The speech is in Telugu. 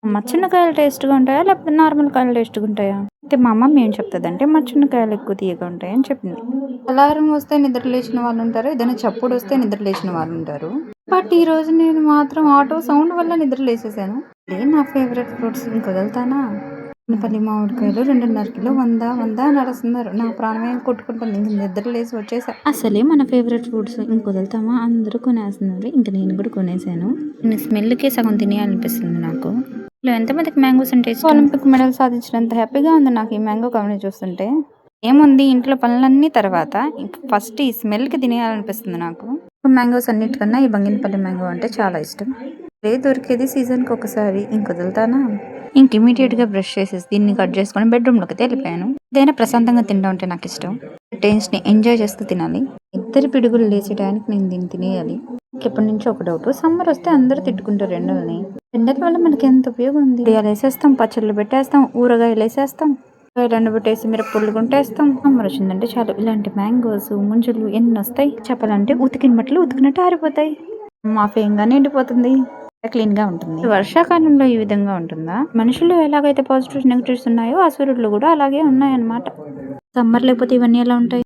మచ్చినకాయలు టేస్ట్‌గా ఉంటాయా? లేకపోతే నార్మల్ కాయలు టేస్ట్‌గా ఉంటాయా? అయితే మా మమ్మీ ఏం చెప్తదంటే మచ్చినకాయలు ఎక్కువ తియ్యగా ఉంటాయని చెప్పింది. అలారం వస్తే నిద్ర లేచిన వాళ్ళుంటారు. ఏదైనా చప్పుడొస్తే నిద్ర లేచిన వాళ్ళుంటారు. బట్ ఈరోజు నేను మాత్రం ఆటో సౌండ్ వల్ల నిద్ర లేసేసాను. ఇదే నా ఫేవరెట్ ఫ్రూట్స్ ఇంకొదులుతానా? పల్లి మామిడికాయలు 2.5 కిలో 100 100 అని అరుస్తున్నారు. నా ప్రాణమే కొట్టుకుంటుంది. ఇంక నిద్ర లేసి వచ్చేసా. అసలే మన ఫేవరెట్ ఫ్రూట్స్ ఇంకొదులుతామా? అందరూ కొనేస్తున్నారు. ఇంక నేను కూడా కొనేసాను. స్మెల్‌కే సగం తినేయాలనిపిస్తుంది నాకు. ఎంతమందికి మ్యాంగోస్ అంటే ఇష్టం? ఒలింపిక్ మెడల్ సాధించినంత హ్యాపీగా ఉంది నాకు ఈ మ్యాంగో కంపెనీ చూస్తుంటే. ఏముంది ఇంట్లో పనులన్నీ తర్వాత ఫస్ట్ ఈ స్మెల్‌కి తినేయాలనిపిస్తుంది నాకు. మ్యాంగోస్ అన్నిటికన్నా ఈ బంగినపల్లి మ్యాంగో అంటే చాలా ఇష్టం. దొరికేది సీజన్‌కి ఒకసారి ఇంకొదులుతానా? ఇంక ఇమీడియట్‌గా బ్రష్ చేసేసి దీన్ని కట్ చేసుకొని బెడ్‌రూమ్‌లోకి వెళ్ళిపోయాను. ఏదైనా ప్రశాంతంగా తినడం అంటే నాకు ఇష్టం. టేస్ట్‌ని ఎంజాయ్ చేస్తూ తినాలి. ఇద్దరు పిడుగులు లేచే టయానికి నేను దీన్ని తినేయాలి. ఎప్పటి నుంచో ఒక డౌట్. సమ్మర్ వస్తే అందరూ తిట్టుకుంటారు ఎండలని. ఎండల వల్ల మనకి ఎంత ఉపయోగం ఉంది. బియ్యాలు వేసేస్తాం, పచ్చళ్ళు పెట్టేస్తాం, ఊరగాయలు వేసేస్తాం, కాయలు పెట్టేసి మిరపొళ్ళు గుంటేస్తాం. సమ్మర్ వచ్చిందంటే చాలు ఇలాంటి మ్యాంగోస్ ముంజులు ఎన్ని వస్తాయి. చెప్పాలంటే ఉతికిన బట్టలు ఉతికినట్టు ఆరిపోతాయి. మా ఫేంగానే ఎండిపోతుంది. క్లీన్ గా ఉంటుంది. వర్షాకాలంలో ఈ విధంగా ఉంటుందా? మనుషుల్లో ఎలాగైతే పాజిటివ్స్ నెగిటివ్స్ ఉన్నాయో ఆ సూర్యుడులో కూడా అలాగే ఉన్నాయన్నమాట. సమ్మర్ లేకపోతే ఇవన్నీ ఎలా ఉంటాయి?